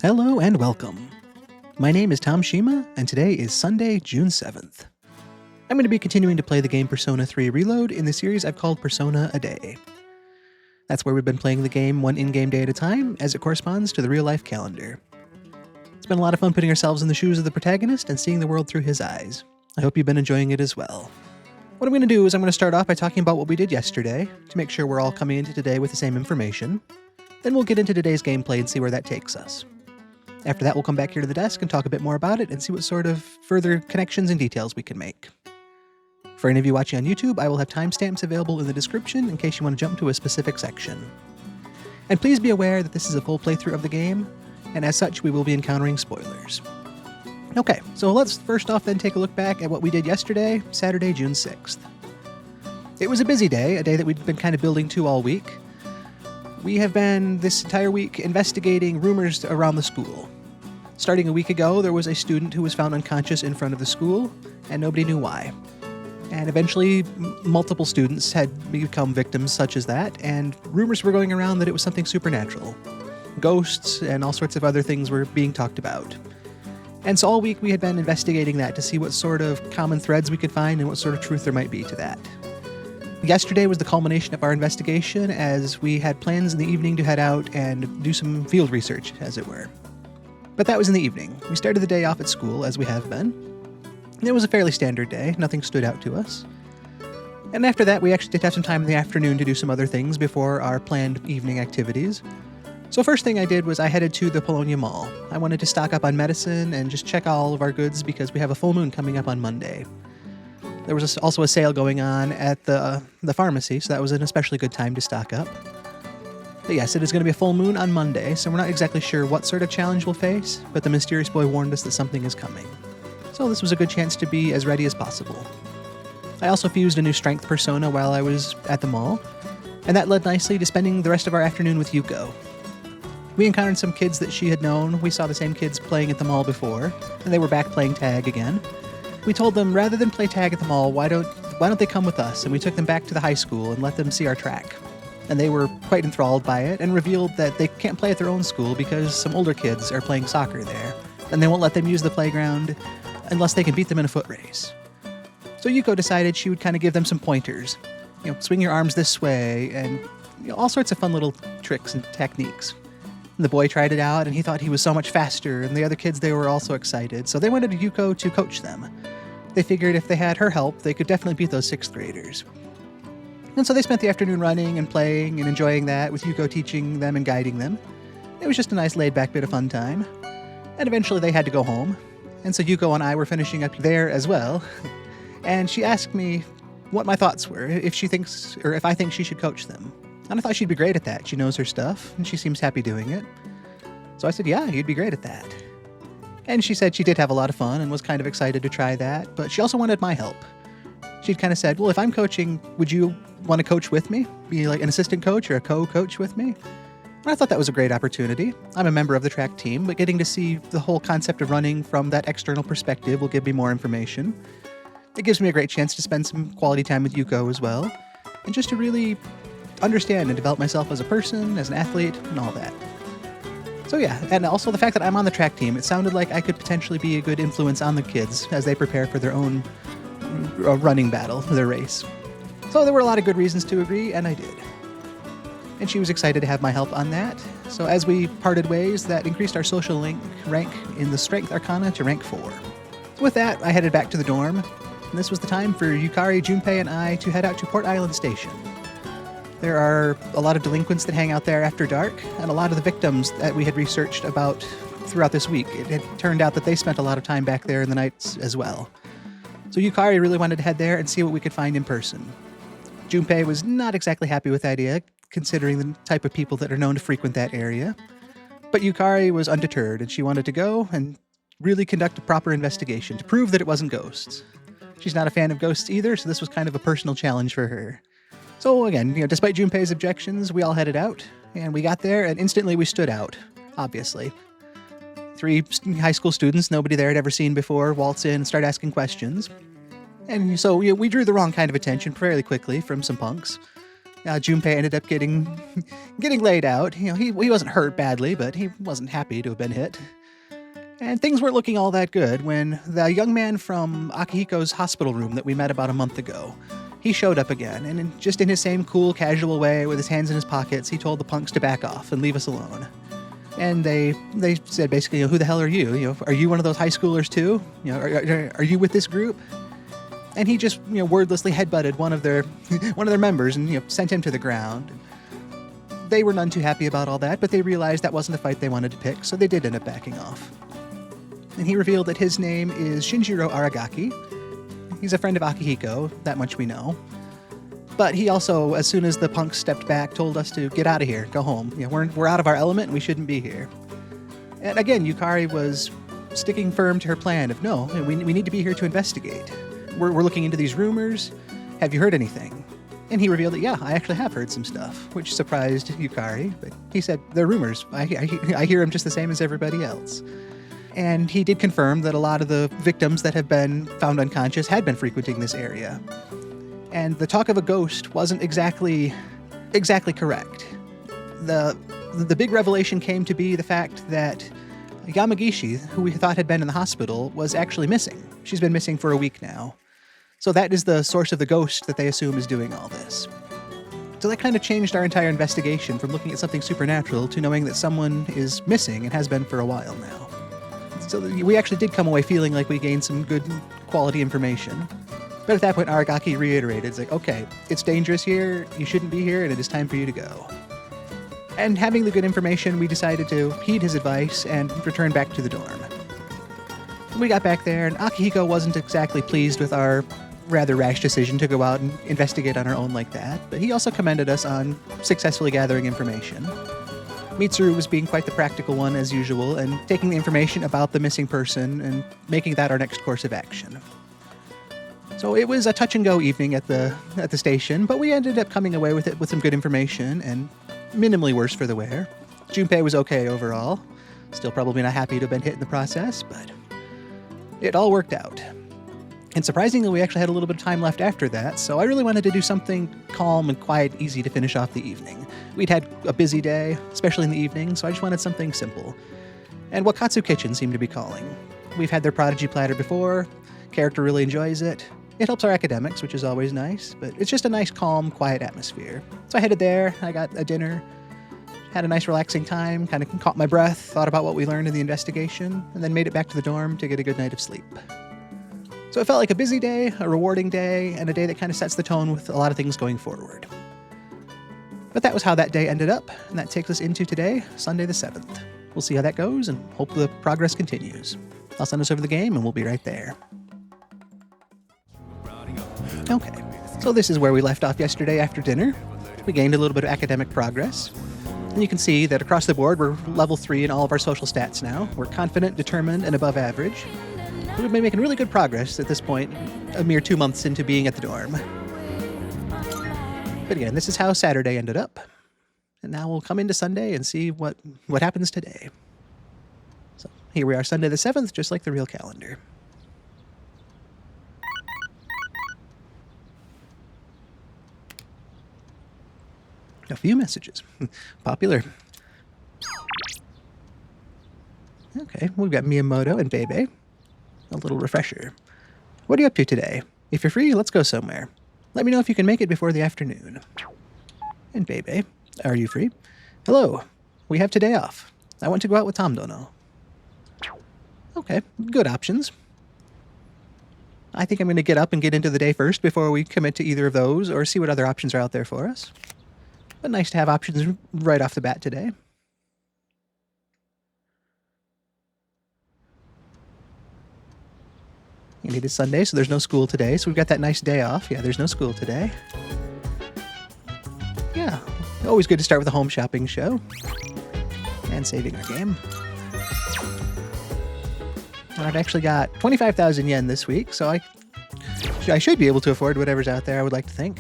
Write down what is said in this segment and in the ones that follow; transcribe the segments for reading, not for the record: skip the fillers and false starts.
Hello and welcome. My name is Tom Shima, and today is Sunday, June 7th. I'm going to be continuing to play the game Persona 3 Reload in the series I've called Persona a Day. That's where we've been playing the game one in-game day at a time, as it corresponds to the real-life calendar. It's been a lot of fun putting ourselves in the shoes of the protagonist and seeing the world through his eyes. I hope you've been enjoying it as well. What I'm going to do is I'm going to start off by talking about what we did yesterday, to make sure we're all coming into today with the same information. Then we'll get into today's gameplay and see where that takes us. After that, we'll come back here to the desk and talk a bit more about it and see what sort of further connections and details we can make. For any of you watching on YouTube, I will have timestamps available in the description in case you want to jump to a specific section. And please be aware that this is a full playthrough of the game, and as such, we will be encountering spoilers. Okay, so let's first off then take a look back at what we did yesterday, Saturday, June 6th. It was a busy day, a day that we'd been kind of building to all week. We have been, this entire week, investigating rumors around the school. Starting a week ago, there was a student who was found unconscious in front of the school, and nobody knew why. And eventually, multiple students had become victims such as that, and rumors were going around that it was something supernatural. Ghosts and all sorts of other things were being talked about. And so all week we had been investigating that to see what sort of common threads we could find and what sort of truth there might be to that. Yesterday was the culmination of our investigation, as we had plans in the evening to head out and do some field research, as it were. But that was in the evening. We started the day off at school, as we have been. It was a fairly standard day, nothing stood out to us. And after that, we actually did have some time in the afternoon to do some other things before our planned evening activities. So first thing I did was I headed to the Polonia Mall. I wanted to stock up on medicine and just check all of our goods because we have a full moon coming up on Monday. There was also a sale going on at the pharmacy, so that was an especially good time to stock up. But yes, it is going to be a full moon on Monday, so we're not exactly sure what sort of challenge we'll face, but the mysterious boy warned us that something is coming. So this was a good chance to be as ready as possible. I also fused a new strength persona while I was at the mall, and that led nicely to spending the rest of our afternoon with Yuko. We encountered some kids that she had known. We saw the same kids playing at the mall before, and they were back playing tag again. We told them, rather than play tag at the mall, why don't they come with us? And we took them back to the high school and let them see our track. And they were quite enthralled by it and revealed that they can't play at their own school because some older kids are playing soccer there, and they won't let them use the playground unless they can beat them in a foot race. So Yuko decided she would kind of give them some pointers. Swing your arms this way, and all sorts of fun little tricks and techniques. The boy tried it out, and he thought he was so much faster, and the other kids, they were also excited, so they wanted Yuko to coach them. They figured if they had her help, they could definitely beat those 6th graders. And so they spent the afternoon running and playing and enjoying that, with Yuko teaching them and guiding them. It was just a nice laid-back bit of fun time. And eventually they had to go home, and so Yuko and I were finishing up there as well, and she asked me what my thoughts were, if I think she should coach them. And I thought she'd be great at that. She knows her stuff, and she seems happy doing it. So I said, yeah, you'd be great at that. And she said she did have a lot of fun and was kind of excited to try that, but she also wanted my help. She'd kind of said, well, if I'm coaching, would you want to coach with me? Be like an assistant coach or a co-coach with me? And I thought that was a great opportunity. I'm a member of the track team, but getting to see the whole concept of running from that external perspective will give me more information. It gives me a great chance to spend some quality time with Yuko as well, and just to really understand and develop myself as a person, as an athlete, and all that. So yeah, and also the fact that I'm on the track team, it sounded like I could potentially be a good influence on the kids as they prepare for their own running battle, their race. So there were a lot of good reasons to agree, and I did. And she was excited to have my help on that. So as we parted ways, that increased our social rank in the Strength Arcana to rank 4. So with that, I headed back to the dorm, and this was the time for Yukari, Junpei, and I to head out to Port Island Station. There are a lot of delinquents that hang out there after dark, and a lot of the victims that we had researched about throughout this week. It had turned out that they spent a lot of time back there in the nights as well. So Yukari really wanted to head there and see what we could find in person. Junpei was not exactly happy with the idea, considering the type of people that are known to frequent that area. But Yukari was undeterred, and she wanted to go and really conduct a proper investigation to prove that it wasn't ghosts. She's not a fan of ghosts either, so this was kind of a personal challenge for her. So again, despite Junpei's objections, we all headed out, and we got there, and instantly we stood out, obviously. 3 high school students nobody there had ever seen before waltz in and start asking questions. And so we drew the wrong kind of attention fairly quickly from some punks. Junpei ended up getting laid out. He wasn't hurt badly, but he wasn't happy to have been hit. And things weren't looking all that good when the young man from Akihiko's hospital room that we met about a month ago, he showed up again, and just in his same cool, casual way, with his hands in his pockets, he told the punks to back off and leave us alone. And they said basically, who the hell are you? Are you one of those high schoolers too? Are you with this group? And he just, wordlessly headbutted one of their members and sent him to the ground. They were none too happy about all that, but they realized that wasn't the fight they wanted to pick, so they did end up backing off. And he revealed that his name is Shinjiro Aragaki. He's a friend of Akihiko, that much we know. But he also, as soon as the punks stepped back, told us to get out of here, go home. We're out of our element and we shouldn't be here. And again, Yukari was sticking firm to her plan of, no, we need to be here to investigate. We're looking into these rumors. Have you heard anything? And he revealed that, yeah, I actually have heard some stuff, which surprised Yukari. But he said, they're rumors. I hear them just the same as everybody else. And he did confirm that a lot of the victims that have been found unconscious had been frequenting this area. And the talk of a ghost wasn't exactly correct. The big revelation came to be the fact that Yamagishi, who we thought had been in the hospital, was actually missing. She's been missing for a week now. So that is the source of the ghost that they assume is doing all this. So that kind of changed our entire investigation from looking at something supernatural to knowing that someone is missing and has been for a while now. So we actually did come away feeling like we gained some good quality information. But at that point, Aragaki reiterated, it's like, okay, it's dangerous here, you shouldn't be here, and it is time for you to go. And having the good information, we decided to heed his advice and return back to the dorm. We got back there, and Akihiko wasn't exactly pleased with our rather rash decision to go out and investigate on our own like that, but he also commended us on successfully gathering information. Mitsuru was being quite the practical one, as usual, and taking the information about the missing person and making that our next course of action. So it was a touch-and-go evening at the station, but we ended up coming away with it with some good information and minimally worse for the wear. Junpei was okay overall. Still probably not happy to have been hit in the process, but it all worked out. And surprisingly, we actually had a little bit of time left after that, so I really wanted to do something calm and quiet and easy to finish off the evening. We'd had a busy day, especially in the evening, so I just wanted something simple. And Wakatsu Kitchen seemed to be calling. We've had their Prodigy Platter before. Character really enjoys it. It helps our academics, which is always nice, but it's just a nice, calm, quiet atmosphere. So I headed there, I got a dinner, had a nice relaxing time, kind of caught my breath, thought about what we learned in the investigation, and then made it back to the dorm to get a good night of sleep. So it felt like a busy day, a rewarding day, and a day that kind of sets the tone with a lot of things going forward. But that was how that day ended up, and that takes us into today, Sunday the 7th. We'll see how that goes and hope the progress continues. I'll send us over the game, and we'll be right there. Okay, so this is where we left off yesterday after dinner. We gained a little bit of academic progress. And you can see that across the board, we're level 3 in all of our social stats now. We're confident, determined, and above average. We've been making really good progress at this point, a mere 2 months into being at the dorm. But again, this is how Saturday ended up. And now we'll come into Sunday and see what happens today. So here we are, Sunday the 7th, just like the real calendar. A few messages. Popular. Okay, we've got Miyamoto and Bebe. A little refresher. What are you up to today? If you're free, let's go somewhere. Let me know if you can make it before the afternoon. And Bebe, are you free? Hello. We have today off. I want to go out with Tom Dono. Okay, good options. I think I'm going to get up and get into the day first before we commit to either of those or see what other options are out there for us. But nice to have options right off the bat today. And it is Sunday, so there's no school today, so we've got that nice day off. Yeah, there's no school today. Yeah, always good to start with a home shopping show. And saving our game. And I've actually got 25,000 yen this week, so I should be able to afford whatever's out there, I would like to think.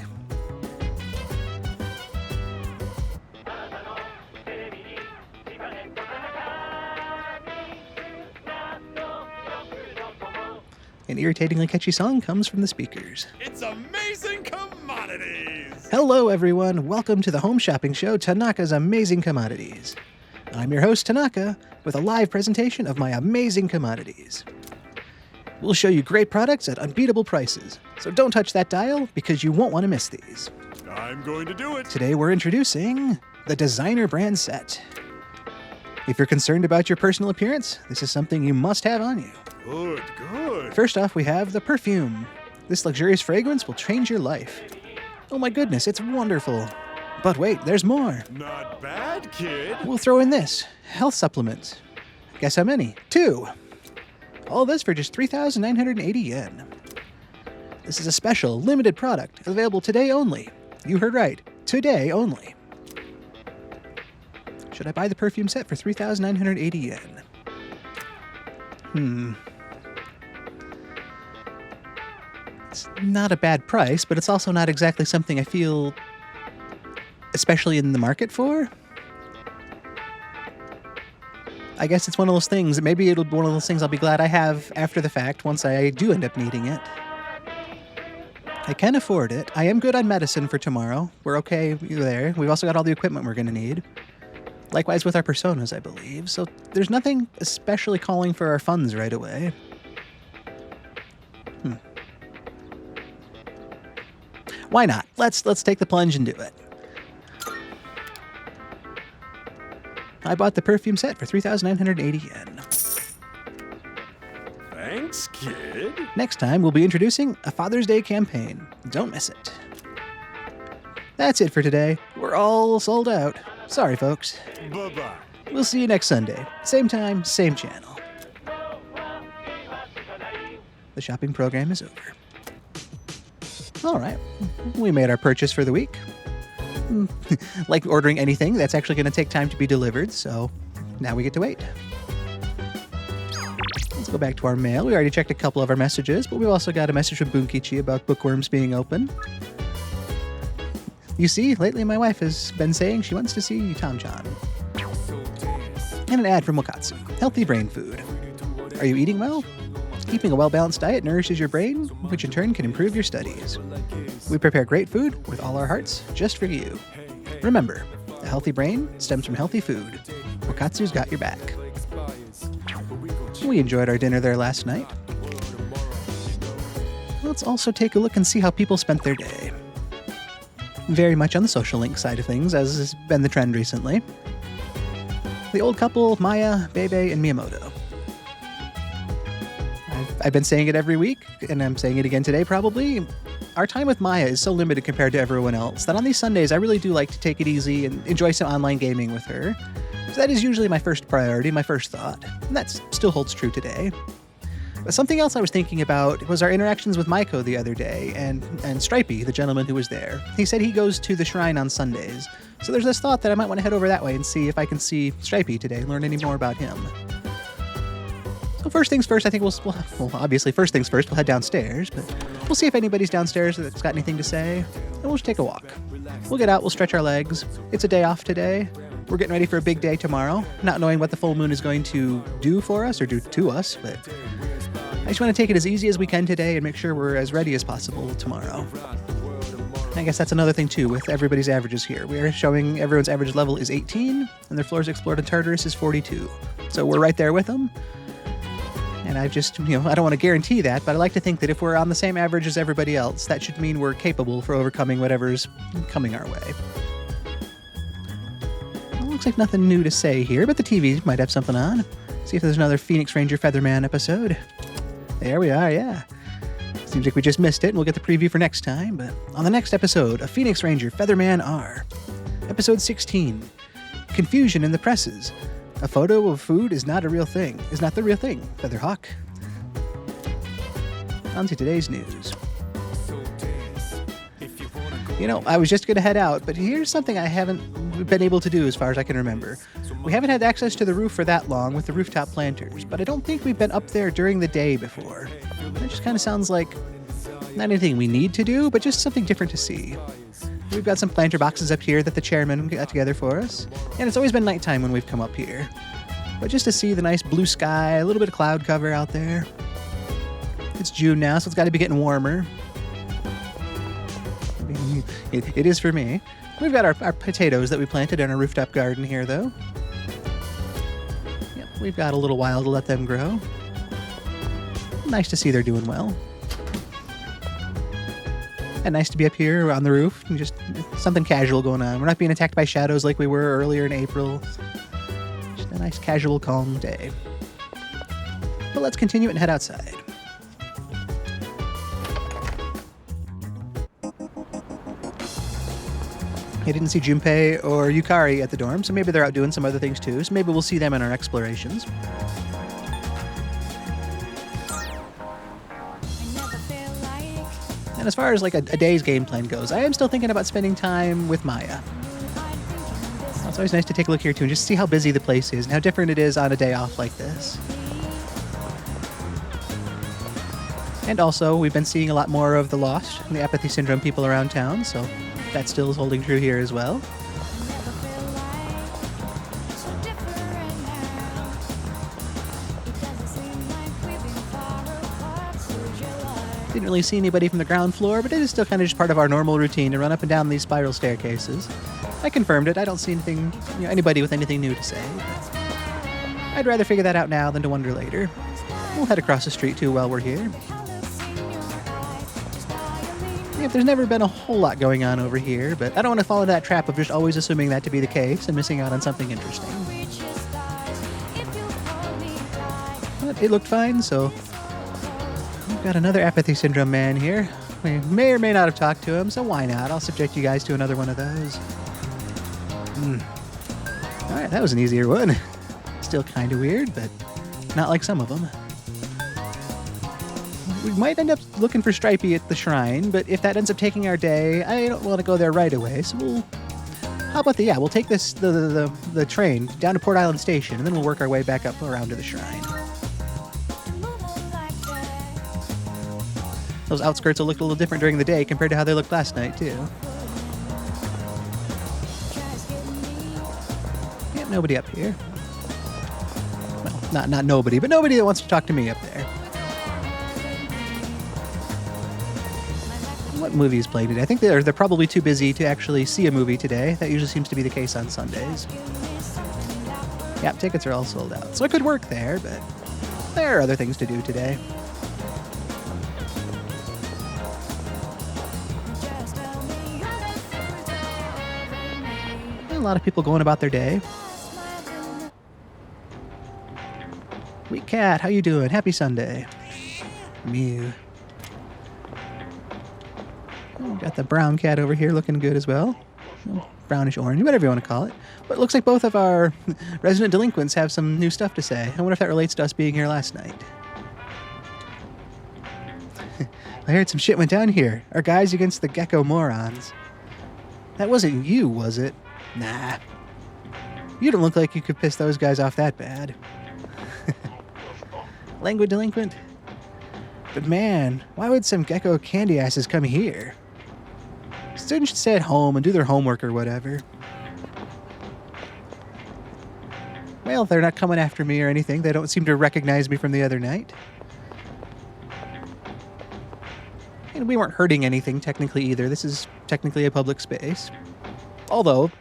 An irritatingly catchy song comes from the speakers. It's amazing commodities! Hello everyone, welcome to the home shopping show Tanaka's Amazing Commodities. I'm your host Tanaka with a live presentation of my amazing commodities. We'll show you great products at unbeatable prices, so don't touch that dial because you won't want to miss these. I'm going to do it. Today we're introducing the designer brand set. If you're concerned about your personal appearance, this is something you must have on you. Good, good. First off, we have the perfume. This luxurious fragrance will change your life. Oh my goodness, it's wonderful. But wait, there's more. Not bad, kid. We'll throw in this health supplement. Guess how many? 2. All this for just 3,980 yen. This is a special, limited product, available today only. You heard right, today only. Should I buy the perfume set for 3,980 yen? It's not a bad price, but it's also not exactly something I feel especially in the market for. I guess it's one of those things, maybe it'll be one of those things I'll be glad I have after the fact once I do end up needing it. I can afford it. I am good on medicine for tomorrow. We're okay there. We've also got all the equipment we're going to need. Likewise with our personas, I believe. So there's nothing especially calling for our funds right away. Why not? Let's take the plunge and do it. I bought the perfume set for 3,980 yen. Thanks, kid. Next time, we'll be introducing a Father's Day campaign. Don't miss it. That's it for today. We're all sold out. Sorry, folks. Bye-bye. We'll see you next Sunday. Same time, same channel. The shopping program is over. All right. We made our purchase for the week. Like ordering anything, that's actually going to take time to be delivered, so now we get to wait. Let's go back to our mail. We already checked a couple of our messages, but we've also got a message from Bunkichi about bookworms being open. You see, lately my wife has been saying she wants to see Tom-chan. And an ad from Wakatsu. Healthy brain food. Are you eating well? Keeping a well-balanced diet nourishes your brain, which in turn can improve your studies. We prepare great food with all our hearts just for you. Remember, a healthy brain stems from healthy food. Wakatsu's got your back. We enjoyed our dinner there last night. Let's also take a look and see how people spent their day. Very much on the social link side of things, as has been the trend recently. The old couple, Maya, Bebe, and Miyamoto. I've been saying it every week, and I'm saying it again today probably. Our time with Maya is so limited compared to everyone else that on these Sundays I really do like to take it easy and enjoy some online gaming with her. So that is usually my first priority, my first thought, and that still holds true today. But something else I was thinking about was our interactions with Maiko the other day, and Stripey, the gentleman who was there. He said he goes to the shrine on Sundays, so there's this thought that I might want to head over that way and see if I can see Stripey today, learn any more about him. So first things first, I think we'll obviously first things first, we'll head downstairs, but we'll see if anybody's downstairs that's got anything to say, and we'll just take a walk. We'll get out, we'll stretch our legs. It's a day off today. We're getting ready for a big day tomorrow, not knowing what the full moon is going to do for us or do to us, but I just want to take it as easy as we can today and make sure we're as ready as possible tomorrow. I guess that's another thing too with everybody's averages here. We're showing everyone's average level is 18, and their floors explored in Tartarus is 42. So we're right there with them. And I just, I don't want to guarantee that, but I like to think that if we're on the same average as everybody else, that should mean we're capable for overcoming whatever's coming our way. Well, looks like nothing new to say here, but the TV might have something on. See if there's another Phoenix Ranger Featherman episode. There we are, yeah. Seems like we just missed it, and we'll get the preview for next time, but on the next episode of Phoenix Ranger Featherman R. Episode 16, Confusion in the Presses. A photo of food is not the real thing, Featherhawk. On to today's news. I was just going to head out, but here's something I haven't been able to do as far as I can remember. We haven't had access to the roof for that long with the rooftop planters, but I don't think we've been up there during the day before. That just kind of sounds like not anything we need to do, but just something different to see. We've got some planter boxes up here that the chairman got together for us, and it's always been nighttime when we've come up here. But just to see the nice blue sky, a little bit of cloud cover out there. It's June now, so it's got to be getting warmer. It is for me. We've got our potatoes that we planted in our rooftop garden here, though. Yep, we've got a little while to let them grow. Nice to see they're doing well. And nice to be up here on the roof and just something casual going on. We're not being attacked by shadows like we were earlier in April. Just a nice, casual, calm day. But let's continue and head outside. I didn't see Junpei or Yukari at the dorm, so maybe they're out doing some other things too. So maybe we'll see them in our explorations. And as far as like a day's game plan goes, I am still thinking about spending time with Maya. It's always nice to take a look here too and just see how busy the place is and how different it is on a day off like this. And also, we've been seeing a lot more of the Lost and the apathy syndrome people around town, so that still is holding true here as well. Didn't really see anybody from the ground floor, but it is still kind of just part of our normal routine to run up and down these spiral staircases. I confirmed it. I don't see anything, anybody with anything new to say. But I'd rather figure that out now than to wonder later. We'll head across the street too while we're here. Yeah, there's never been a whole lot going on over here, but I don't want to fall into that trap of just always assuming that to be the case and missing out on something interesting. But it looked fine, so we've got another apathy syndrome man here. We may or may not have talked to him, so why not? I'll subject you guys to another one of those. Alright, that was an easier one. Still kind of weird, but not like some of them. We might end up looking for Stripey at the shrine, but if that ends up taking our day, I don't want to go there right away, so how about we'll take the train down to Port Island Station, and then we'll work our way back up around to the shrine. Those outskirts will look a little different during the day compared to how they looked last night, too. Yep, nobody up here. Well, not nobody, but nobody that wants to talk to me up there. What movie is playing today? I think they're probably too busy to actually see a movie today. That usually seems to be the case on Sundays. Yep, tickets are all sold out. So I could work there, but there are other things to do today. A lot of people going about their day. Sweet cat, how you doing? Happy Sunday. Mew. Oh, got the brown cat over here looking good as well. Brownish orange, whatever you want to call it. But it looks like both of our resident delinquents have some new stuff to say. I wonder if that relates to us being here last night. I heard some shit went down here. Our guys against the gecko morons. That wasn't you, was it? Nah. You don't look like you could piss those guys off that bad. Languid delinquent? But man, why would some gecko candy asses come here? Students should stay at home and do their homework or whatever. Well, they're not coming after me or anything. They don't seem to recognize me from the other night. And we weren't hurting anything technically either. This is technically a public space. Although,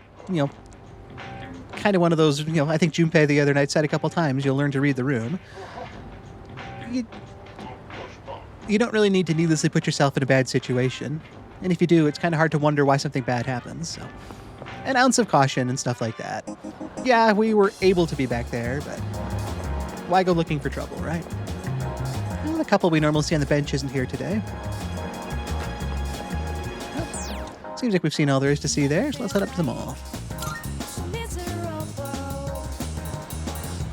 kind of one of those, I think Junpei the other night said a couple times, you'll learn to read the room. You don't really need to needlessly put yourself in a bad situation. And if you do, it's kind of hard to wonder why something bad happens. So, an ounce of caution and stuff like that. Yeah, we were able to be back there, but why go looking for trouble, right? Well, the couple we normally see on the bench isn't here today. Well, seems like we've seen all there is to see there, so let's head up to the mall.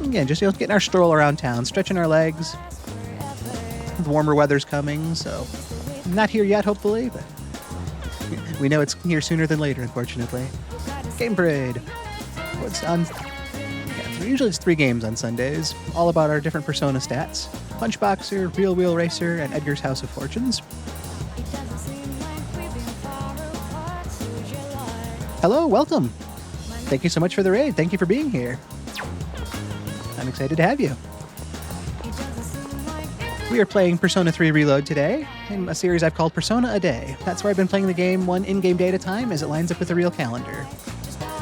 Again, just getting our stroll around town, stretching our legs. The warmer weather's coming, so not here yet, hopefully, but we know it's here sooner than later, unfortunately. Game Parade. What's on? Yeah, usually it's 3 games on Sundays, all about our different Persona stats. Punchboxer, Real Wheel Racer, and Edgar's House of Fortunes. Hello, welcome. Thank you so much for the raid. Thank you for being here. I'm excited to have you. We are playing Persona 3 Reload today, in a series I've called Persona a Day. That's where I've been playing the game one in-game day at a time as it lines up with the real calendar.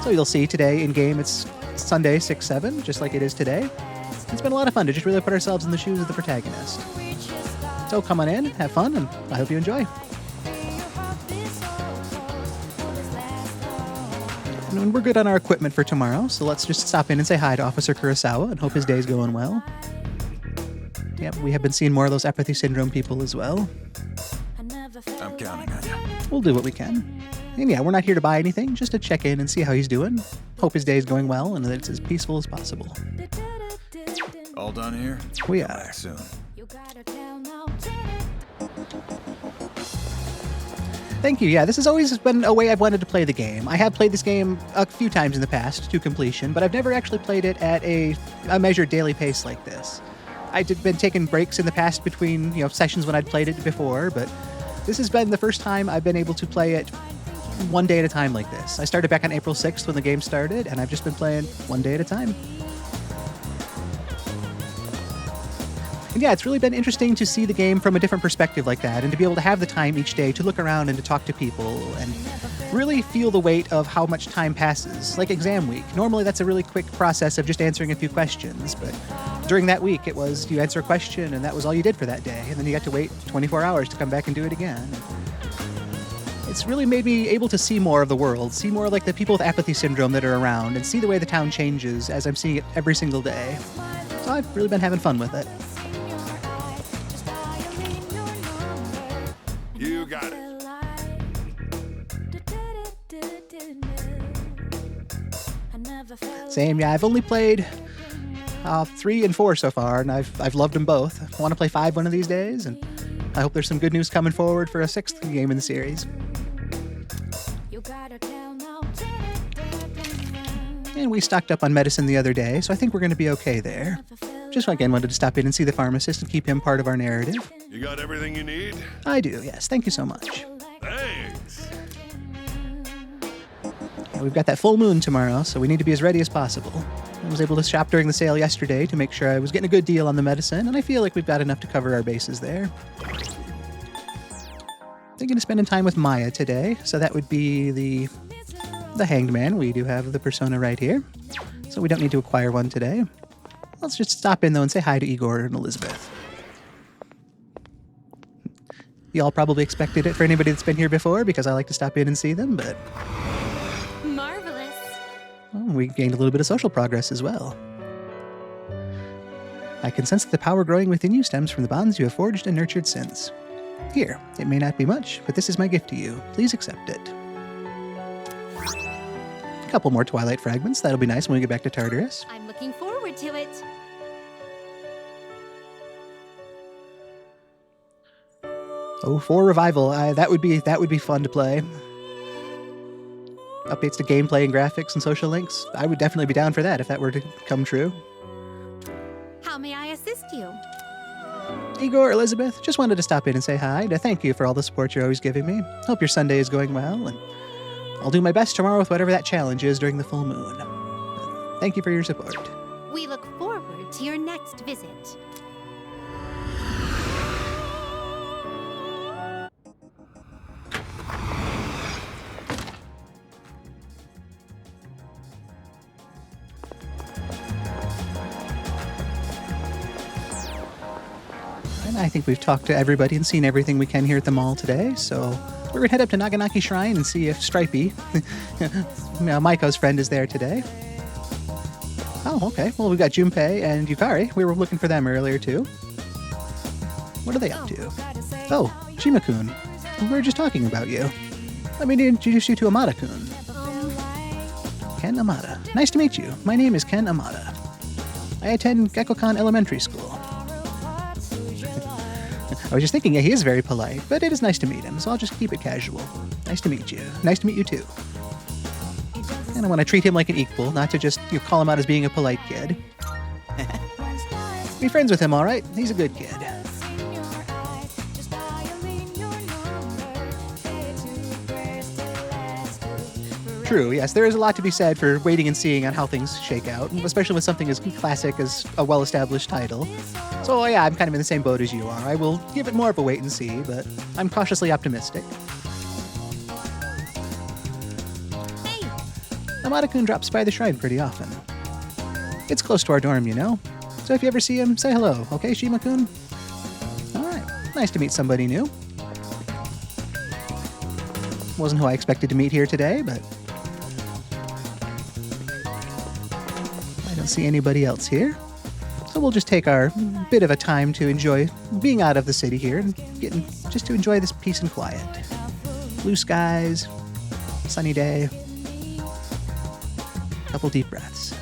So you'll see today in-game it's Sunday 6/7, just like it is today. It's been a lot of fun to just really put ourselves in the shoes of the protagonist. So come on in, have fun, and I hope you enjoy. And we're good on our equipment for tomorrow, so let's just stop in and say hi to Officer Kurosawa and hope his day's going well. Yep, we have been seeing more of those apathy syndrome people as well. I'm counting on you. We'll do what we can. And yeah, we're not here to buy anything, just to check in and see how he's doing. Hope his day's going well and that it's as peaceful as possible. All done here? We Come are. back soon. Thank you. Yeah, this has always been a way I've wanted to play the game. I have played this game a few times in the past to completion, but I've never actually played it at a measured daily pace like this. I'd been taking breaks in the past between, sessions when I'd played it before, but this has been the first time I've been able to play it one day at a time like this. I started back on April 6th when the game started, and I've just been playing one day at a time. And yeah, it's really been interesting to see the game from a different perspective like that, and to be able to have the time each day to look around and to talk to people, and really feel the weight of how much time passes. Like exam week. Normally that's a really quick process of just answering a few questions, but during that week it was you answer a question and that was all you did for that day, and then you got to wait 24 hours to come back and do it again. It's really made me able to see more of the world, see more like the people with apathy syndrome that are around, and see the way the town changes as I'm seeing it every single day. So I've really been having fun with it. You got it. Same, yeah, I've only played 3 and 4 so far, and I've loved them both. I want to play 5 one of these days, and I hope there's some good news coming forward for a 6th game in the series. And we stocked up on medicine the other day, so I think we're going to be okay there. Just again wanted to stop in and see the pharmacist and keep him part of our narrative. You got everything you need? I do, yes. Thank you so much. Thanks. Yeah, we've got that full moon tomorrow, so we need to be as ready as possible. I was able to shop during the sale yesterday to make sure I was getting a good deal on the medicine, and I feel like we've got enough to cover our bases there. Thinking of spending time with Maya today, so that would be the Hanged Man. We do have the Persona right here, so we don't need to acquire one today. Let's just stop in, though, and say hi to Igor and Elizabeth. Y'all probably expected it for anybody that's been here before, because I like to stop in and see them, but Marvelous. we gained a little bit of social progress as well. I can sense that the power growing within you stems from the bonds you have forged and nurtured since. Here, it may not be much, but this is my gift to you. Please accept it. A couple more Twilight fragments. That'll be nice when we get back to Tartarus. I'm looking forward to it. Oh, 4 revival. That would be fun to play. Updates to gameplay and graphics and social links. I would definitely be down for that if that were to come true. How may I assist you? Igor, Elizabeth, just wanted to stop in and say hi, to thank you for all the support you're always giving me. Hope your Sunday is going well, and I'll do my best tomorrow with whatever that challenge is during the full moon. Thank you for your support. We look forward to your next visit. And I think we've talked to everybody and seen everything we can here at the mall today, so we're going to head up to Naganaki Shrine and see if Stripey, Maiko's friend, is there today. Oh, okay. Well, we've got Junpei and Yukari. We were looking for them earlier, too. What are they up to? Oh, Shima-kun. We were just talking about you. Let me introduce you to Amada-kun. Ken Amada. Nice to meet you. My name is Ken Amada. I attend Gekkokan Elementary School. I was just thinking, yeah, he is very polite, but it is nice to meet him, so I'll just keep it casual. Nice to meet you. Nice to meet you, too. And I want to treat him like an equal, not to just call him out as being a polite kid. Be friends with him, all right? He's a good kid. True, yes, there is a lot to be said for waiting and seeing on how things shake out, especially with something as classic as a well-established title. So yeah, I'm kind of in the same boat as you are. I will give it more of a wait and see, but I'm cautiously optimistic. Hey, Amada-kun drops by the shrine pretty often. It's close to our dorm, you know. So if you ever see him, say hello, okay, Shima-kun? Alright, nice to meet somebody new. Wasn't who I expected to meet here today, but I don't see anybody else here. So we'll just take our bit of a time to enjoy being out of the city here and just to enjoy this peace and quiet. Blue skies, sunny day, couple deep breaths.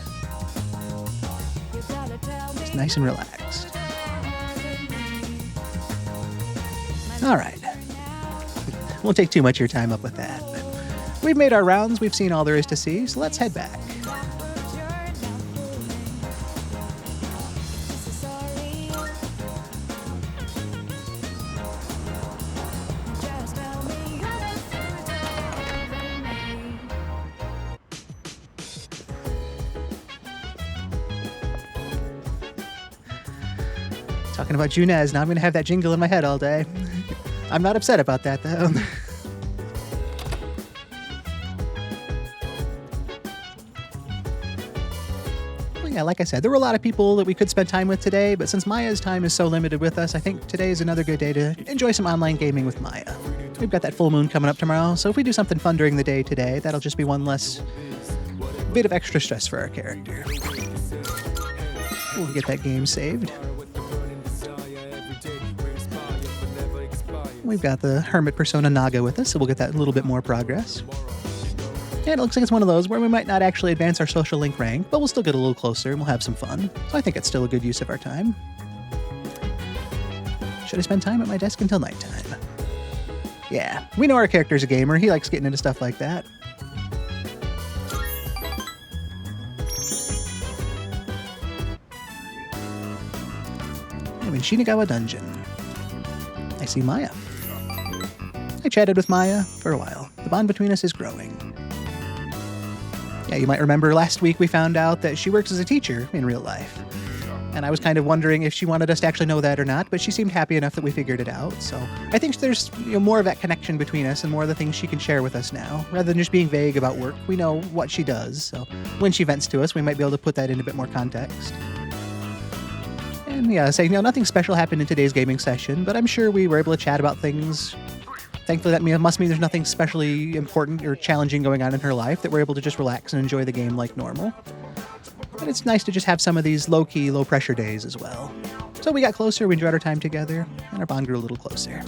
Just nice and relaxed. All right. Won't take too much of your time up with that. But we've made our rounds, we've seen all there is to see, so let's head back. Talking about Junez, now I'm going to have that jingle in my head all day. I'm not upset about that, though. Well, yeah, like I said, there were a lot of people that we could spend time with today, but since Maya's time is so limited with us, I think today is another good day to enjoy some online gaming with Maya. We've got that full moon coming up tomorrow, so if we do something fun during the day today, that'll just be one less bit of extra stress for our character. We'll get that game saved. We've got the Hermit Persona Naga with us, so we'll get that a little bit more progress. And it looks like it's one of those where we might not actually advance our social link rank, but we'll still get a little closer and we'll have some fun. So I think it's still a good use of our time. Should I spend time at my desk until nighttime? Yeah, we know our character's a gamer. He likes getting into stuff like that. I'm in Shinagawa Dungeon. I see Maya. I chatted with Maya for a while. The bond between us is growing. Yeah, you might remember last week we found out that she works as a teacher in real life. And I was kind of wondering if she wanted us to actually know that or not, but she seemed happy enough that we figured it out. So I think there's more of that connection between us and more of the things she can share with us now. Rather than just being vague about work, we know what she does. So when she vents to us, we might be able to put that into a bit more context. And yeah, saying, nothing special happened in today's gaming session, but I'm sure we were able to chat about things. Thankfully, that must mean there's nothing especially important or challenging going on in her life, that we're able to just relax and enjoy the game like normal. And it's nice to just have some of these low-key, low-pressure days as well. So we got closer, we enjoyed our time together, and our bond grew a little closer.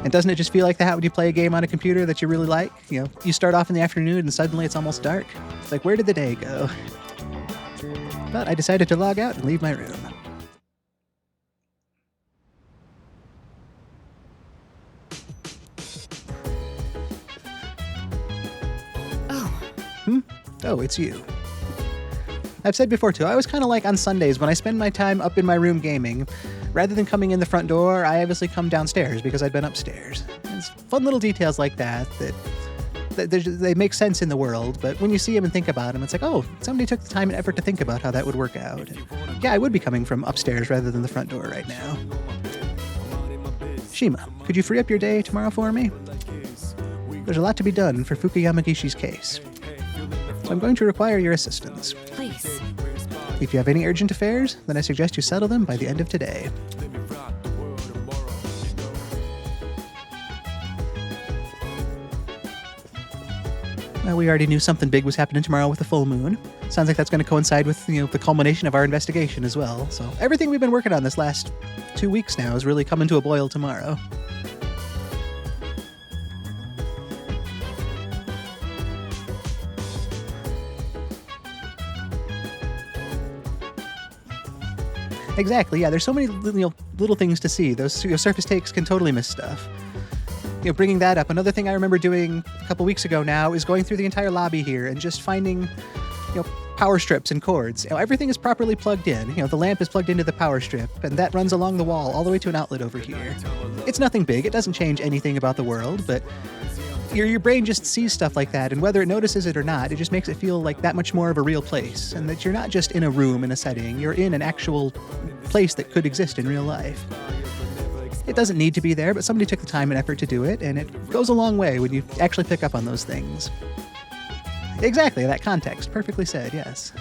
And doesn't it just feel like that when you play a game on a computer that you really like? You start off in the afternoon and suddenly it's almost dark. It's like, where did the day go? But I decided to log out and leave my room. Oh, it's you. I've said before too, I always kind of like on Sundays when I spend my time up in my room gaming, rather than coming in the front door, I obviously come downstairs because I've been upstairs. And it's fun little details like that they make sense in the world, but when you see them and think about them, it's like, oh, somebody took the time and effort to think about how that would work out. And yeah, I would be coming from upstairs rather than the front door right now. Shima, could you free up your day tomorrow for me? There's a lot to be done for Fuka Yamagishi's case. So I'm going to require your assistance. please. If you have any urgent affairs, then I suggest you settle them by the end of today. Well, we already knew something big was happening tomorrow with the full moon. Sounds like that's going to coincide with, the culmination of our investigation as well. So everything we've been working on this last 2 weeks now is really coming to a boil tomorrow. Exactly, yeah, there's so many little things to see. Those surface takes can totally miss stuff. Bringing that up, another thing I remember doing a couple weeks ago now is going through the entire lobby here and just finding, power strips and cords. Everything is properly plugged in. The lamp is plugged into the power strip, and that runs along the wall all the way to an outlet over here. It's nothing big. It doesn't change anything about the world, but your brain just sees stuff like that, and whether it notices it or not, it just makes it feel like that much more of a real place, and that you're not just in a room in a setting, you're in an actual place that could exist in real life. It doesn't need to be there, but somebody took the time and effort to do it, and it goes a long way when you actually pick up on those things. Exactly, that context. Perfectly said, yes.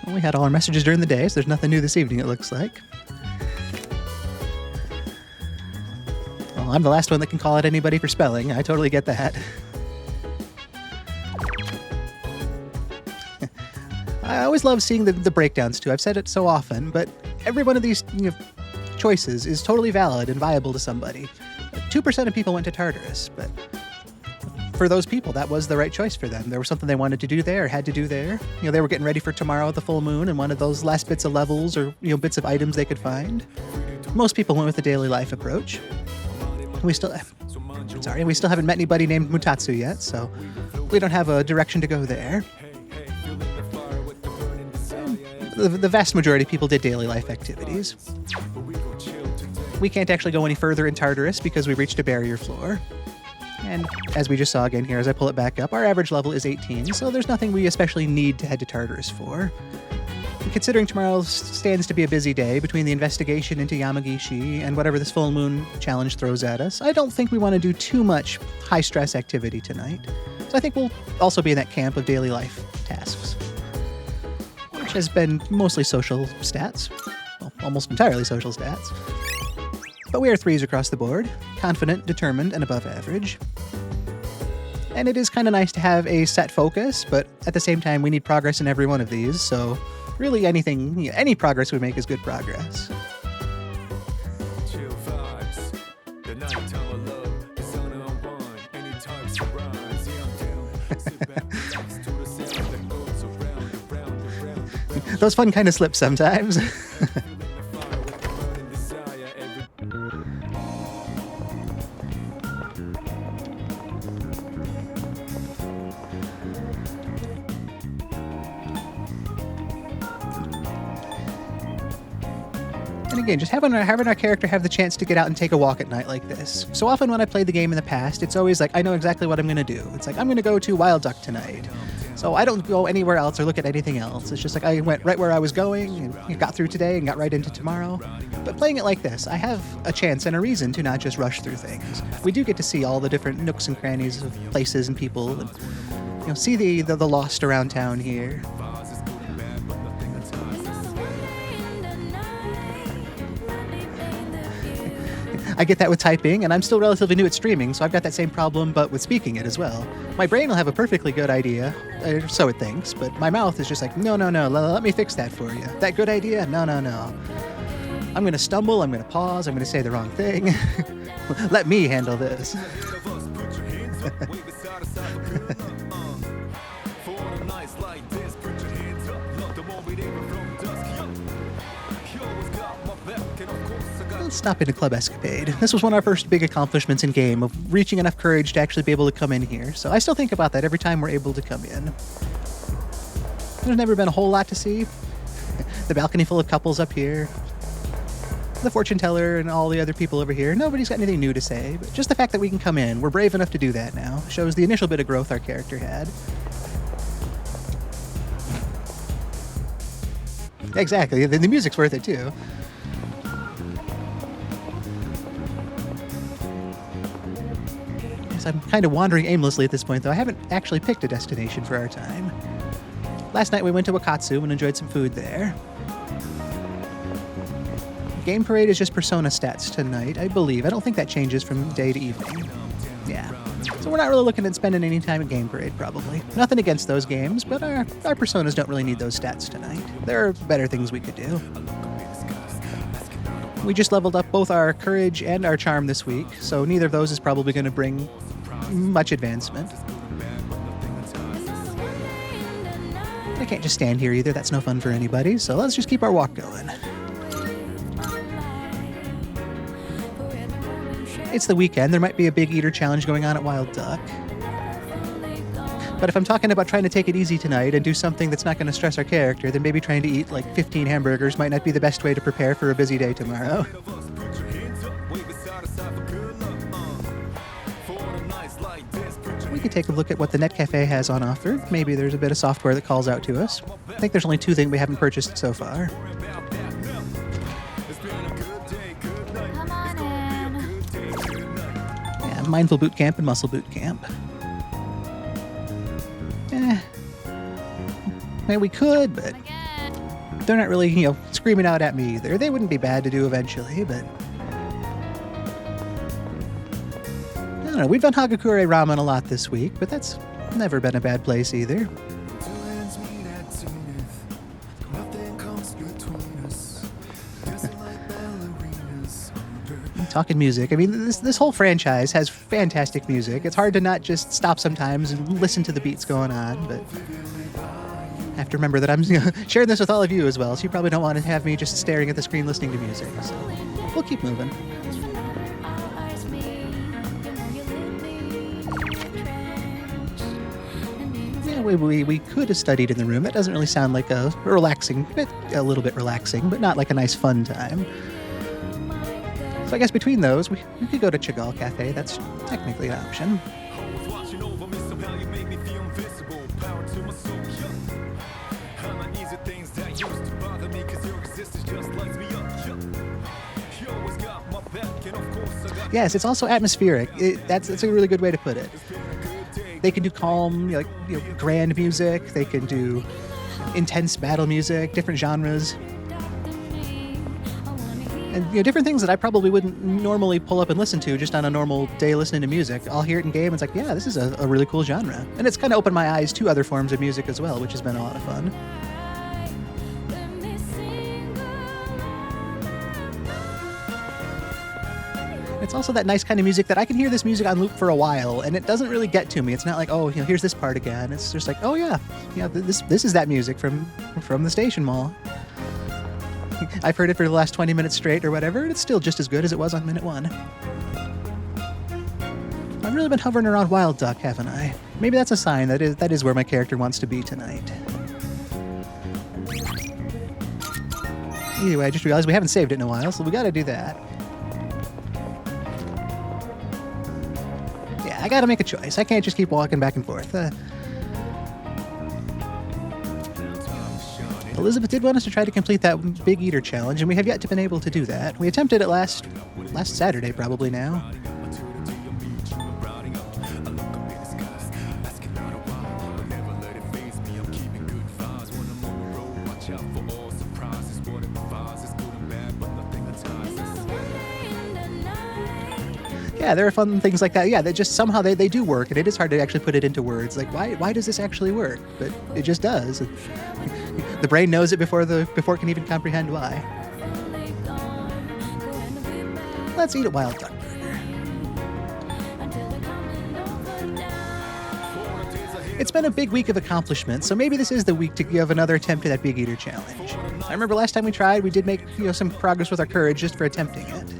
Well, we had all our messages during the day, so there's nothing new this evening, it looks like. Well, I'm the last one that can call out anybody for spelling. I totally get that. I always love seeing the breakdowns, too. I've said it so often, but every one of these choices is totally valid and viable to somebody. 2% of people went to Tartarus, but for those people, that was the right choice for them. There was something they wanted to do there, had to do there. They were getting ready for tomorrow, the full moon, and wanted those last bits of levels or bits of items they could find. Most people went with the daily life approach. We still haven't met anybody named Mutatsu yet, so we don't have a direction to go there. The vast majority of people did daily life activities. We can't actually go any further in Tartarus because we reached a barrier floor. And as we just saw again here, as I pull it back up, our average level is 18, so there's nothing we especially need to head to Tartarus for. And considering tomorrow stands to be a busy day between the investigation into Yamagishi and whatever this full moon challenge throws at us, I don't think we want to do too much high-stress activity tonight. So I think we'll also be in that camp of daily life tasks, which has been mostly social stats. Well, almost entirely social stats. But we are 3s across the board, confident, determined, and above average. And it is kind of nice to have a set focus, but at the same time, we need progress in every one of these, so really any progress we make is good progress. Those fun kind of slip sometimes. And again, just having our character have the chance to get out and take a walk at night like this. So often when I played the game in the past, it's always like, I know exactly what I'm going to do. It's like, I'm going to go to Wild Duck tonight. So I don't go anywhere else or look at anything else. It's just like I went right where I was going and got through today and got right into tomorrow. But playing it like this, I have a chance and a reason to not just rush through things. We do get to see all the different nooks and crannies of places and people, and see the lost around town here. I get that with typing, and I'm still relatively new at streaming, so I've got that same problem, but with speaking it as well. My brain will have a perfectly good idea, or so it thinks, but my mouth is just like, no, let me fix that for you. That good idea? No. I'm going to stumble, I'm going to pause, I'm going to say the wrong thing. Let me handle this. Let's stop into Club Escapade. This was one of our first big accomplishments in game, of reaching enough courage to actually be able to come in here, so I still think about that every time we're able to come in. There's never been a whole lot to see. The balcony full of couples up here, the fortune teller and all the other people over here. Nobody's got anything new to say, but just the fact that we can come in, we're brave enough to do that now, shows the initial bit of growth our character had. Exactly, the music's worth it too. Yes, I'm kind of wandering aimlessly at this point, though. I haven't actually picked a destination for our time. Last night we went to Wakatsu and enjoyed some food there. Game Parade is just Persona stats tonight, I believe. I don't think that changes from day to evening. Yeah. So we're not really looking at spending any time at Game Parade, probably. Nothing against those games, but our Personas don't really need those stats tonight. There are better things we could do. We just leveled up both our Courage and our Charm this week, so neither of those is probably going to bring much advancement. I can't just stand here either, that's no fun for anybody, so let's just keep our walk going. It's the weekend, there might be a big eater challenge going on at Wild Duck. But if I'm talking about trying to take it easy tonight and do something that's not going to stress our character, then maybe trying to eat like 15 hamburgers might not be the best way to prepare for a busy day tomorrow. We could take a look at what the Net Cafe has on offer. Maybe there's a bit of software that calls out to us. I think there's only 2 things we haven't purchased so far. Come on in. Yeah, Mindful Boot Camp and Muscle Boot Camp. Man, we could, but Again. they're not really, screaming out at me either. They wouldn't be bad to do eventually, but I don't know. We've done Hagakure Ramen a lot this week, but that's never been a bad place either. Talking music, I mean, this whole franchise has fantastic music. It's hard to not just stop sometimes and listen to the beats going on, but I have to remember that I'm sharing this with all of you as well, so you probably don't want to have me just staring at the screen listening to music. So we'll keep moving. Yeah, we could have studied in the room. That doesn't really sound like a relaxing, a little bit relaxing, but not like a nice fun time. So I guess between those, we could go to Chagall Cafe. That's technically an option. Yes, it's also atmospheric. That's a really good way to put it. They can do calm, grand music. They can do intense battle music, different genres. And different things that I probably wouldn't normally pull up and listen to just on a normal day listening to music. I'll hear it in game and it's like, yeah, this is a really cool genre. And it's kind of opened my eyes to other forms of music as well, which has been a lot of fun. It's also that nice kind of music that I can hear this music on loop for a while and it doesn't really get to me. It's not like, oh, here's this part again. It's just like, oh yeah, this is that music from the station mall. I've heard it for the last 20 minutes straight or whatever, and it's still just as good as it was on minute 1. I've really been hovering around Wild Duck, haven't I? Maybe that's a sign that is where my character wants to be tonight. Anyway, I just realized we haven't saved it in a while, so we gotta do that. Yeah, I gotta make a choice. I can't just keep walking back and forth. Elizabeth did want us to try to complete that Big Eater challenge, and we have yet to been able to do that. We attempted it last Saturday, probably now. Yeah, there are fun things like that. Yeah, they just somehow they do work, and it is hard to actually put it into words. Like, why does this actually work? But it just does. The brain knows it before it can even comprehend why. Let's eat a Wild Duck burger. It's been a big week of accomplishments, so maybe this is the week to give another attempt at that Big Eater challenge. I remember last time we tried, we did make some progress with our courage just for attempting it.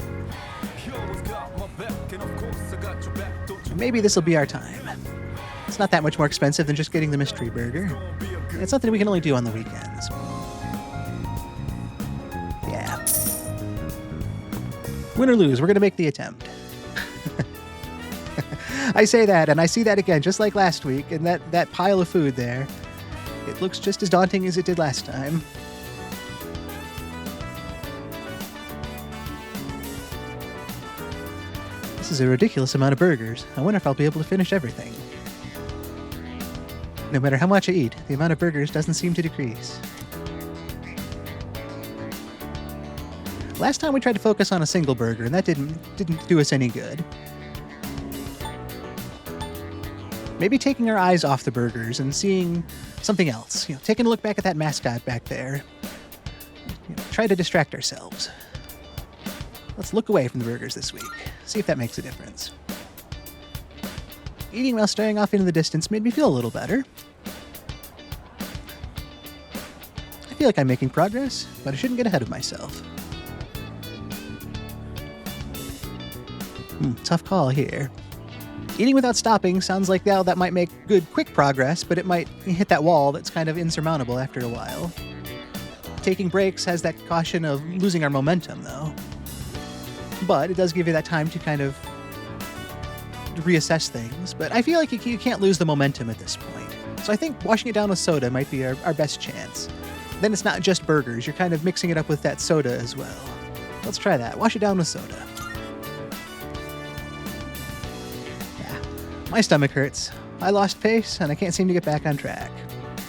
Maybe this will be our time. It's not that much more expensive than just getting the mystery burger. It's something we can only do on the weekends. Yeah. Win or lose, we're going to make the attempt. I say that, and I see that again, just like last week, and that pile of food there. It looks just as daunting as it did last time. This is a ridiculous amount of burgers. I wonder if I'll be able to finish everything. No matter how much I eat, the amount of burgers doesn't seem to decrease. Last time we tried to focus on a single burger, and that didn't do us any good. Maybe taking our eyes off the burgers and seeing something else. Taking a look back at that mascot back there. Try to distract ourselves. Let's look away from the burgers this week. See if that makes a difference. Eating while staring off into the distance made me feel a little better. I feel like I'm making progress, but I shouldn't get ahead of myself. Tough call here. Eating without stopping sounds like that might make good quick progress, but it might hit that wall that's kind of insurmountable after a while. Taking breaks has that caution of losing our momentum, though. But it does give you that time to kind of reassess things. But I feel like you can't lose the momentum at this point. So I think washing it down with soda might be our best chance. Then it's not just burgers, you're kind of mixing it up with that soda as well. Let's try that. Wash it down with soda. Yeah, my stomach hurts. I lost pace and I can't seem to get back on track.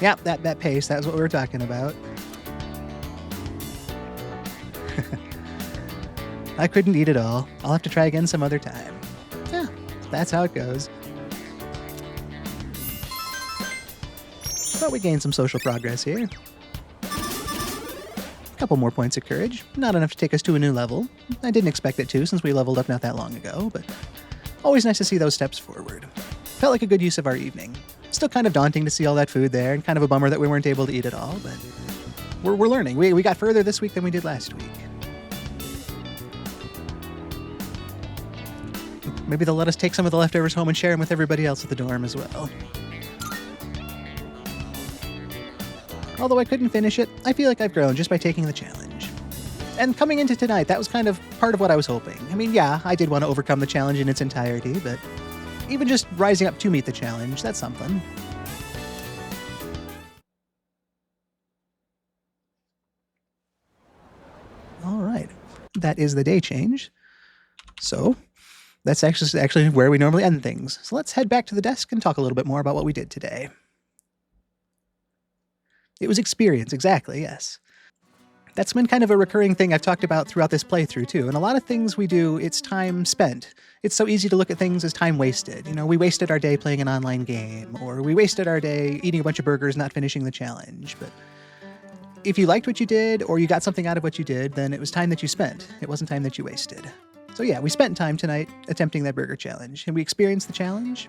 Yep, that pace, that was what we were talking about. I couldn't eat it all. I'll have to try again some other time. Yeah, that's how it goes. But we gained some social progress here. A couple more points of courage. Not enough to take us to a new level. I didn't expect it to since we leveled up not that long ago, but always nice to see those steps forward. Felt like a good use of our evening. Still kind of daunting to see all that food there, and kind of a bummer that we weren't able to eat it all, but we're learning. We got further this week than we did last week. Maybe they'll let us take some of the leftovers home and share them with everybody else at the dorm as well. Although I couldn't finish it, I feel like I've grown just by taking the challenge. And coming into tonight, that was kind of part of what I was hoping. I mean, yeah, I did want to overcome the challenge in its entirety, but even just rising up to meet the challenge, that's something. All right, that is the day change. So that's actually where we normally end things. So let's head back to the desk and talk a little bit more about what we did today. It was experience, exactly, yes. That's been kind of a recurring thing I've talked about throughout this playthrough, too. And a lot of things we do, it's time spent. It's so easy to look at things as time wasted. You know, we wasted our day playing an online game, or we wasted our day eating a bunch of burgers, not finishing the challenge. But if you liked what you did, or you got something out of what you did, then it was time that you spent. It wasn't time that you wasted. So yeah, we spent time tonight attempting that burger challenge, and we experienced the challenge,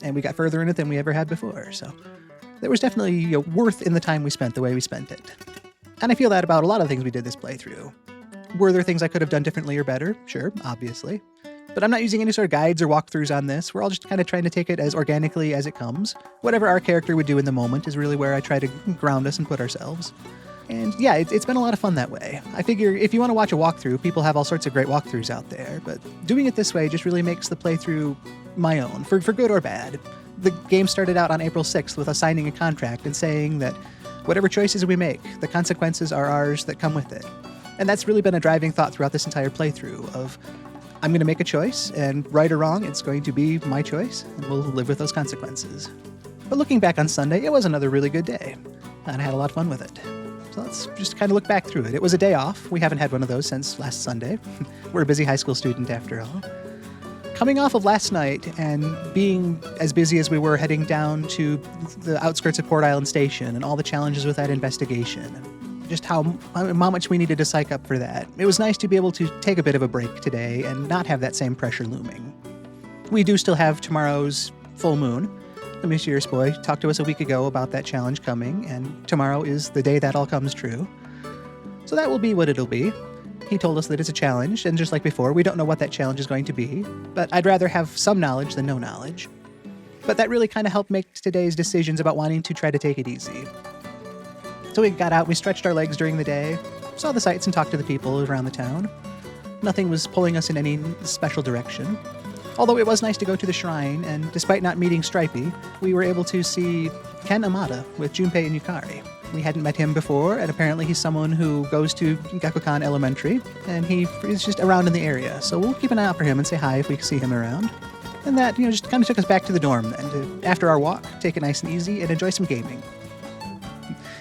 and we got further in it than we ever had before, so there was definitely worth in the time we spent the way we spent it. And I feel that about a lot of things we did this playthrough. Were there things I could have done differently or better? Sure, obviously. But I'm not using any sort of guides or walkthroughs on this. We're all just kind of trying to take it as organically as it comes. Whatever our character would do in the moment is really where I try to ground us and put ourselves. And yeah, it's been a lot of fun that way. I figure if you want to watch a walkthrough, people have all sorts of great walkthroughs out there, but doing it this way just really makes the playthrough my own, for good or bad. The game started out on April 6th with us signing a contract and saying that whatever choices we make, the consequences are ours that come with it. And that's really been a driving thought throughout this entire playthrough of, I'm going to make a choice, and right or wrong, it's going to be my choice, and we'll live with those consequences. But looking back on Sunday, it was another really good day, and I had a lot of fun with it. So let's just kind of look back through it. It was a day off. We haven't had one of those since last Sunday. We're a busy high school student after all. Coming off of last night and being as busy as we were heading down to the outskirts of Port Island Station and all the challenges with that investigation, just how much we needed to psych up for that. It was nice to be able to take a bit of a break today and not have that same pressure looming. We do still have tomorrow's full moon. The mysterious boy talked to us a week ago about that challenge coming, and tomorrow is the day that all comes true. So that will be what it'll be. He told us that it's a challenge, and just like before, we don't know what that challenge is going to be, but I'd rather have some knowledge than no knowledge. But that really kind of helped make today's decisions about wanting to try to take it easy. So we got out, we stretched our legs during the day, saw the sights and talked to the people around the town. Nothing was pulling us in any special direction. Although it was nice to go to the shrine, and despite not meeting Stripey, we were able to see Ken Amada with Junpei and Yukari. We hadn't met him before, and apparently he's someone who goes to Gakukan Elementary, and he is just around in the area, so we'll keep an eye out for him and say hi if we see him around. And that, just kind of took us back to the dorm then, to, after our walk, take it nice and easy and enjoy some gaming.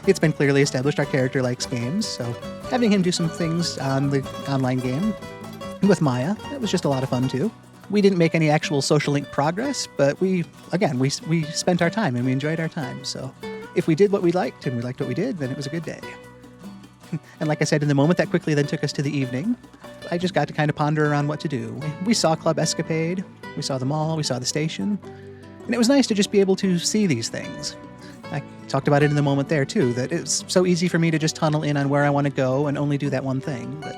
It's been clearly established our character likes games, so having him do some things on the online game with Maya, that was just a lot of fun too. We didn't make any actual social link progress, but we spent our time and we enjoyed our time. So if we did what we liked and we liked what we did, then it was a good day. And like I said, in the moment, that quickly then took us to the evening. I just got to kind of ponder around what to do. We saw Club Escapade, we saw the mall, we saw the station, and it was nice to just be able to see these things. I talked about it in the moment there too, that it's so easy for me to just tunnel in on where I want to go and only do that one thing. But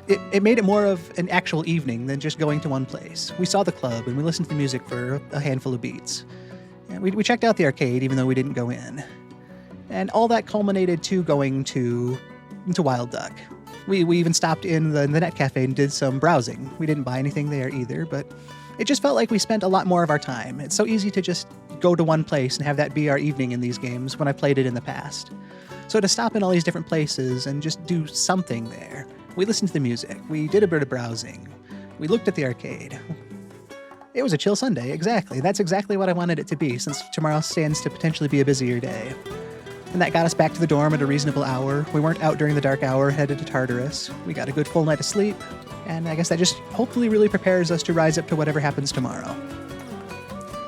it made it more of an actual evening than just going to one place. We saw the club and we listened to music for a handful of beats. And we checked out the arcade even though we didn't go in. And all that culminated to going to Wild Duck. We even stopped in the net cafe and did some browsing. We didn't buy anything there either, but it just felt like we spent a lot more of our time. It's so easy to just go to one place and have that be our evening in these games when I played it in the past. So to stop in all these different places and just do something there. We listened to the music. We did a bit of browsing. We looked at the arcade. It was a chill Sunday, exactly. That's exactly what I wanted it to be, since tomorrow stands to potentially be a busier day. And that got us back to the dorm at a reasonable hour. We weren't out during the dark hour, headed to Tartarus. We got a good full night of sleep, and I guess that just hopefully really prepares us to rise up to whatever happens tomorrow.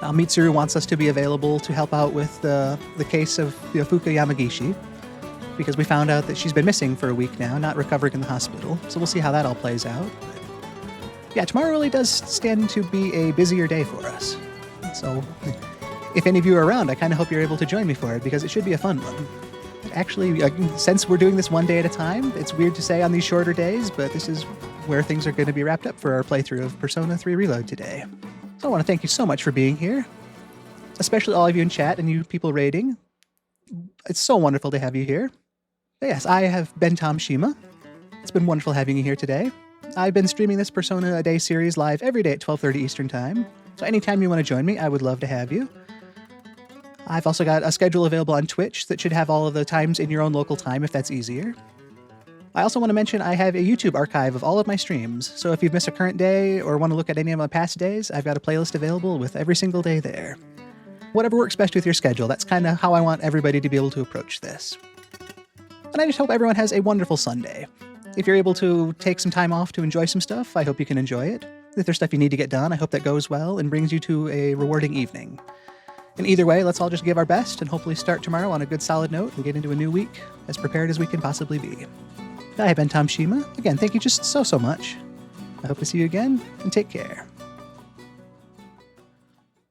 Now, Mitsuru wants us to be available to help out with the case of Fuka Yamagishi, because we found out that she's been missing for a week now, not recovering in the hospital, so we'll see how that all plays out. Yeah, tomorrow really does stand to be a busier day for us. So if any of you are around, I kind of hope you're able to join me for it, because it should be a fun one. Actually, since we're doing this one day at a time, it's weird to say on these shorter days, but this is where things are going to be wrapped up for our playthrough of Persona 3 Reload today. So I want to thank you so much for being here, especially all of you in chat and you people raiding. It's so wonderful to have you here. But yes, I have been Tom Shima. It's been wonderful having you here today. I've been streaming this Persona a Day series live every day at 12:30 Eastern Time, so anytime you want to join me, I would love to have you. I've also got a schedule available on Twitch that should have all of the times in your own local time if that's easier. I also want to mention I have a YouTube archive of all of my streams, so if you've missed a current day or want to look at any of my past days, I've got a playlist available with every single day there. Whatever works best with your schedule, that's kind of how I want everybody to be able to approach this. And I just hope everyone has a wonderful Sunday. If you're able to take some time off to enjoy some stuff, I hope you can enjoy it. If there's stuff you need to get done, I hope that goes well and brings you to a rewarding evening. And either way, let's all just give our best and hopefully start tomorrow on a good solid note and get into a new week as prepared as we can possibly be. I have been Tom Shima. Again, thank you just so much. I hope to see you again, and take care.